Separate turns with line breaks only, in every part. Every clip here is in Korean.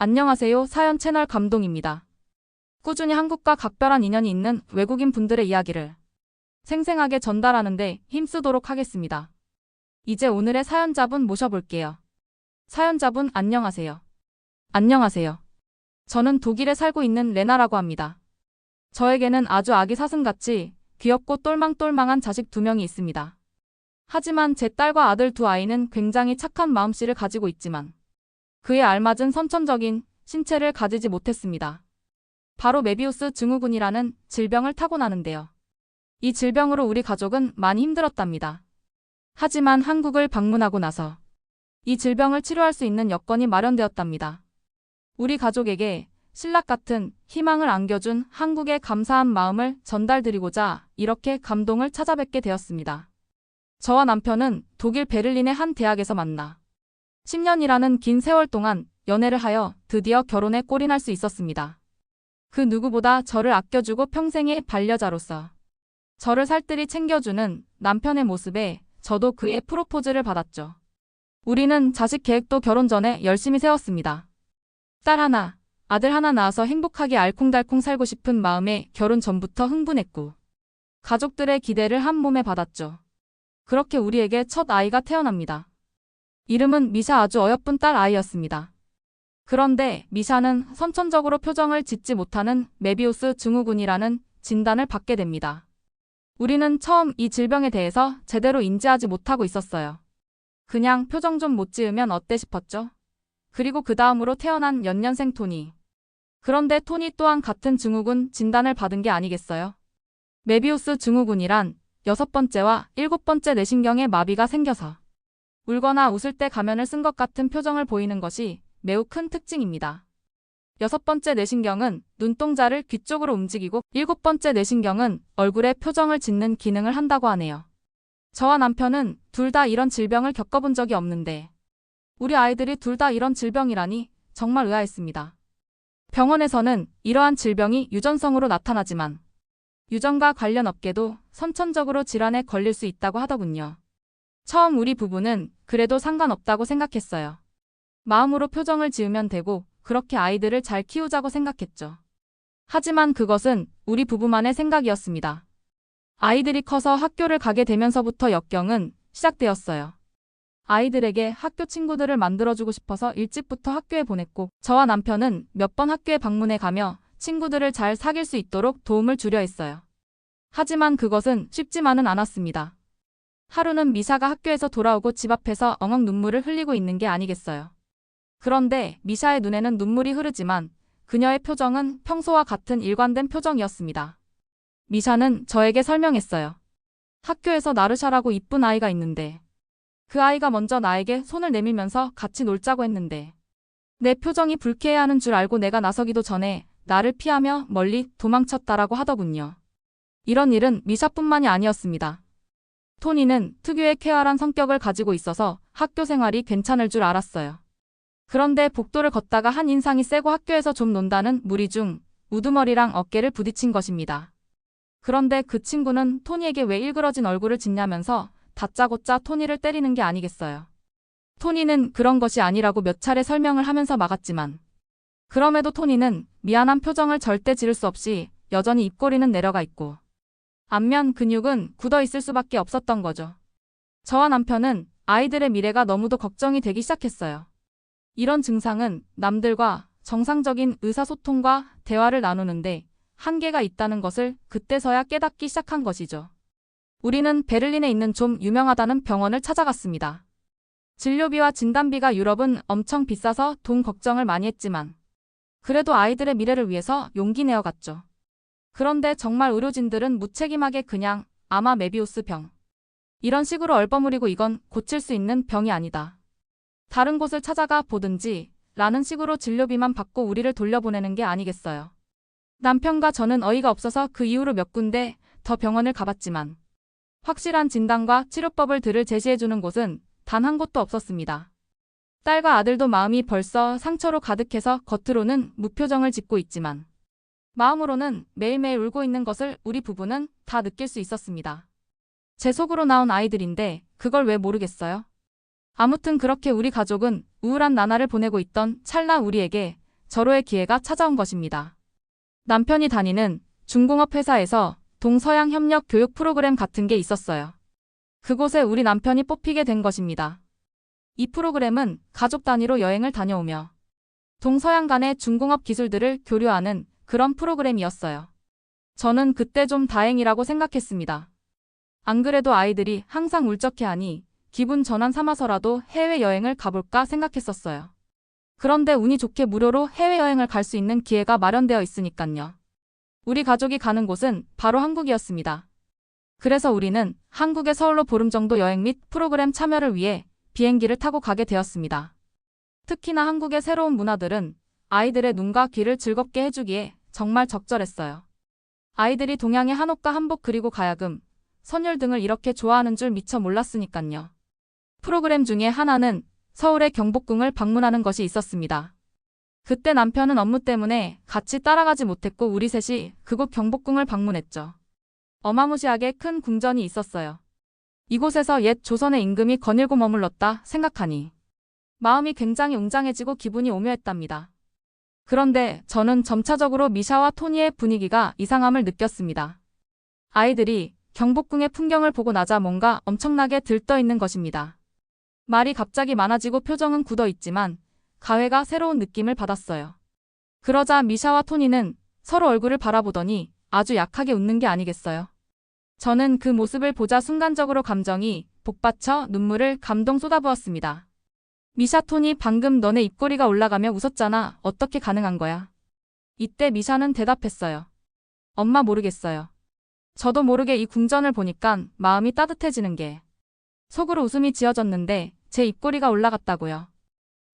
안녕하세요. 사연 채널 감동입니다. 꾸준히 한국과 각별한 인연이 있는 외국인 분들의 이야기를 생생하게 전달하는데 힘쓰도록 하겠습니다. 이제 오늘의 사연자분 모셔볼게요. 사연자분 안녕하세요. 안녕하세요. 저는 독일에 살고 있는 레나라고 합니다. 저에게는 아주 아기 사슴같이 귀엽고 똘망똘망한 자식 2명이 있습니다. 하지만 제 딸과 아들 2아이는 굉장히 착한 마음씨를 가지고 있지만 그에 알맞은 선천적인 신체를 가지지 못했습니다. 바로 메비우스 증후군이라는 질병을 타고나는데요. 이 질병으로 우리 가족은 많이 힘들었답니다. 하지만 한국을 방문하고 나서 이 질병을 치료할 수 있는 여건이 마련되었답니다. 우리 가족에게 신락 같은 희망을 안겨준 한국의 감사한 마음을 전달드리고자 이렇게 감동을 찾아뵙게 되었습니다. 저와 남편은 독일 베를린의 한 대학에서 만나 10년이라는 긴 세월 동안 연애를 하여 드디어 결혼에 골인할 수 있었습니다. 그 누구보다 저를 아껴주고 평생의 반려자로서 저를 살뜰히 챙겨주는 남편의 모습에 저도 그의 프로포즈를 받았죠. 우리는 자식 계획도 결혼 전에 열심히 세웠습니다. 딸 하나, 아들 하나 낳아서 행복하게 알콩달콩 살고 싶은 마음에 결혼 전부터 흥분했고 가족들의 기대를 한 몸에 받았죠. 그렇게 우리에게 첫 아이가 태어납니다. 이름은 미샤, 아주 어여쁜 딸 아이였습니다. 그런데 미샤는 선천적으로 표정을 짓지 못하는 메비우스 증후군이라는 진단을 받게 됩니다. 우리는 처음 이 질병에 대해서 제대로 인지하지 못하고 있었어요. 그냥 표정 좀 못 지으면 어때 싶었죠. 그리고 그 다음으로 태어난 연년생 토니. 그런데 토니 또한 같은 증후군 진단을 받은 게 아니겠어요? 메비우스 증후군이란 6번째와 7번째 뇌신경에 마비가 생겨서 울거나 웃을 때 가면을 쓴 것 같은 표정을 보이는 것이 매우 큰 특징입니다. 6번째 뇌신경은 눈동자를 귀 쪽으로 움직이고 7번째 뇌신경은 얼굴에 표정을 짓는 기능을 한다고 하네요. 저와 남편은 둘 다 이런 질병을 겪어본 적이 없는데 우리 아이들이 둘 다 이런 질병이라니 정말 의아했습니다. 병원에서는 이러한 질병이 유전성으로 나타나지만 유전과 관련 없게도 선천적으로 질환에 걸릴 수 있다고 하더군요. 처음 우리 부부는 그래도 상관없다고 생각했어요. 마음으로 표정을 지으면 되고 그렇게 아이들을 잘 키우자고 생각했죠. 하지만 그것은 우리 부부만의 생각이었습니다. 아이들이 커서 학교를 가게 되면서부터 역경은 시작되었어요. 아이들에게 학교 친구들을 만들어주고 싶어서 일찍부터 학교에 보냈고 저와 남편은 몇 번 학교에 방문해 가며 친구들을 잘 사귈 수 있도록 도움을 주려 했어요. 하지만 그것은 쉽지만은 않았습니다. 하루는 미샤가 학교에서 돌아오고 집 앞에서 엉엉 눈물을 흘리고 있는 게 아니겠어요. 그런데 미샤의 눈에는 눈물이 흐르지만 그녀의 표정은 평소와 같은 일관된 표정이었습니다. 미샤는 저에게 설명했어요. 학교에서 나르샤라고 이쁜 아이가 있는데 그 아이가 먼저 나에게 손을 내밀면서 같이 놀자고 했는데 내 표정이 불쾌해하는 줄 알고 내가 나서기도 전에 나를 피하며 멀리 도망쳤다라고 하더군요. 이런 일은 미샤뿐만이 아니었습니다. 토니는 특유의 쾌활한 성격을 가지고 있어서 학교 생활이 괜찮을 줄 알았어요. 그런데 복도를 걷다가 한 인상이 세고 학교에서 좀 논다는 무리 중 우두머리랑 어깨를 부딪힌 것입니다. 그런데 그 친구는 토니에게 왜 일그러진 얼굴을 짓냐면서 다짜고짜 토니를 때리는 게 아니겠어요. 토니는 그런 것이 아니라고 몇 차례 설명을 하면서 막았지만 그럼에도 토니는 미안한 표정을 절대 지을 수 없이 여전히 입꼬리는 내려가 있고 안면 근육은 굳어 있을 수밖에 없었던 거죠. 저와 남편은 아이들의 미래가 너무도 걱정이 되기 시작했어요. 이런 증상은 남들과 정상적인 의사소통과 대화를 나누는데 한계가 있다는 것을 그때서야 깨닫기 시작한 것이죠. 우리는 베를린에 있는 좀 유명하다는 병원을 찾아갔습니다. 진료비와 진단비가 유럽은 엄청 비싸서 돈 걱정을 많이 했지만 그래도 아이들의 미래를 위해서 용기 내어 갔죠. 그런데 정말 의료진들은 무책임하게 그냥 아마 메비우스 병 이런 식으로 얼버무리고 이건 고칠 수 있는 병이 아니다. 다른 곳을 찾아가 보든지 라는 식으로 진료비만 받고 우리를 돌려보내는 게 아니겠어요. 남편과 저는 어이가 없어서 그 이후로 몇 군데 더 병원을 가봤지만 확실한 진단과 치료법을 들을 제시해주는 곳은 단 한 곳도 없었습니다. 딸과 아들도 마음이 벌써 상처로 가득해서 겉으로는 무표정을 짓고 있지만 마음으로는 매일매일 울고 있는 것을 우리 부부는 다 느낄 수 있었습니다. 제 속으로 나온 아이들인데 그걸 왜 모르겠어요? 아무튼 그렇게 우리 가족은 우울한 나날을 보내고 있던 찰나 우리에게 절호의 기회가 찾아온 것입니다. 남편이 다니는 중공업 회사에서 동서양 협력 교육 프로그램 같은 게 있었어요. 그곳에 우리 남편이 뽑히게 된 것입니다. 이 프로그램은 가족 단위로 여행을 다녀오며 동서양 간의 중공업 기술들을 교류하는 그런 프로그램이었어요. 저는 그때 좀 다행이라고 생각했습니다. 안 그래도 아이들이 항상 울적해하니 기분 전환 삼아서라도 해외여행을 가볼까 생각했었어요. 그런데 운이 좋게 무료로 해외여행을 갈 수 있는 기회가 마련되어 있으니깐요. 우리 가족이 가는 곳은 바로 한국이었습니다. 그래서 우리는 한국의 서울로 보름 정도 여행 및 프로그램 참여를 위해 비행기를 타고 가게 되었습니다. 특히나 한국의 새로운 문화들은 아이들의 눈과 귀를 즐겁게 해주기에 정말 적절했어요. 아이들이 동양의 한옥과 한복 그리고 가야금, 선율 등을 이렇게 좋아하는 줄 미처 몰랐으니깐요. 프로그램 중에 하나는 서울의 경복궁을 방문하는 것이 있었습니다. 그때 남편은 업무 때문에 같이 따라가지 못했고 우리 셋이 그곳 경복궁을 방문했죠. 어마무시하게 큰 궁전이 있었어요. 이곳에서 옛 조선의 임금이 거닐고 머물렀다 생각하니 마음이 굉장히 웅장해지고 기분이 오묘했답니다. 그런데 저는 점차적으로 미샤와 토니의 분위기가 이상함을 느꼈습니다. 아이들이 경복궁의 풍경을 보고 나자 뭔가 엄청나게 들떠있는 것입니다. 말이 갑자기 많아지고 표정은 굳어있지만 가회가 새로운 느낌을 받았어요. 그러자 미샤와 토니는 서로 얼굴을 바라보더니 아주 약하게 웃는 게 아니겠어요. 저는 그 모습을 보자 순간적으로 감정이 복받쳐 눈물을 감동 쏟아부었습니다. 미샤 토니 방금 너네 입꼬리가 올라가며 웃었잖아. 어떻게 가능한 거야? 이때 미샤는 대답했어요. 엄마 모르겠어요. 저도 모르게 이 궁전을 보니까 마음이 따뜻해지는 게 속으로 웃음이 지어졌는데 제 입꼬리가 올라갔다고요.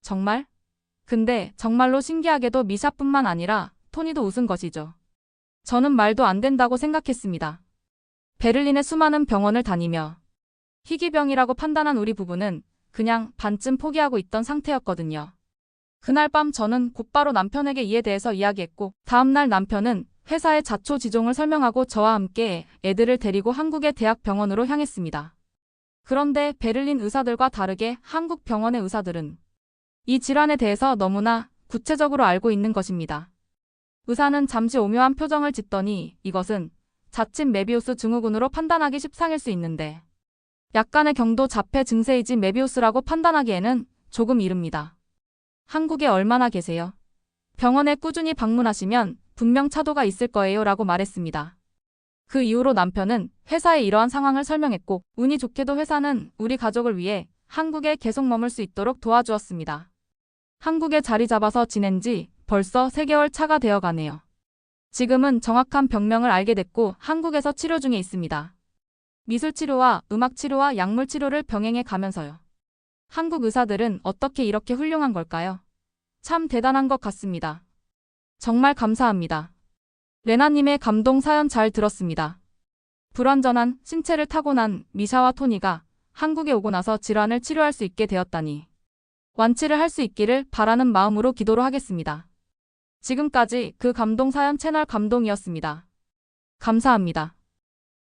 정말? 근데 정말로 신기하게도 미샤뿐만 아니라 토니도 웃은 것이죠. 저는 말도 안 된다고 생각했습니다. 베를린의 수많은 병원을 다니며 희귀병이라고 판단한 우리 부부는 그냥 반쯤 포기하고 있던 상태였거든요. 그날 밤 저는 곧바로 남편에게 이에 대해서 이야기했고 다음날 남편은 회사의 자초지종을 설명하고 저와 함께 애들을 데리고 한국의 대학병원으로 향했습니다. 그런데 베를린 의사들과 다르게 한국 병원의 의사들은 이 질환에 대해서 너무나 구체적으로 알고 있는 것입니다. 의사는 잠시 오묘한 표정을 짓더니 이것은 자칫 메비우스 증후군으로 판단하기 십상일 수 있는데 약간의 경도 자폐 증세이지 메비우스라고 판단하기에는 조금 이릅니다. 한국에 얼마나 계세요? 병원에 꾸준히 방문하시면 분명 차도가 있을 거예요 라고 말했습니다. 그 이후로 남편은 회사에 이러한 상황을 설명했고 운이 좋게도 회사는 우리 가족을 위해 한국에 계속 머물 수 있도록 도와주었습니다. 한국에 자리 잡아서 지낸 지 벌써 3개월 차가 되어 가네요. 지금은 정확한 병명을 알게 됐고 한국에서 치료 중에 있습니다. 미술치료와 음악치료와 약물치료를 병행해 가면서요. 한국 의사들은 어떻게 이렇게 훌륭한 걸까요? 참 대단한 것 같습니다. 정말 감사합니다. 레나님의 감동 사연 잘 들었습니다. 불완전한 신체를 타고난 미샤와 토니가 한국에 오고 나서 질환을 치료할 수 있게 되었다니 완치를 할 수 있기를 바라는 마음으로 기도로 하겠습니다. 지금까지 그 감동 사연 채널 감동이었습니다. 감사합니다.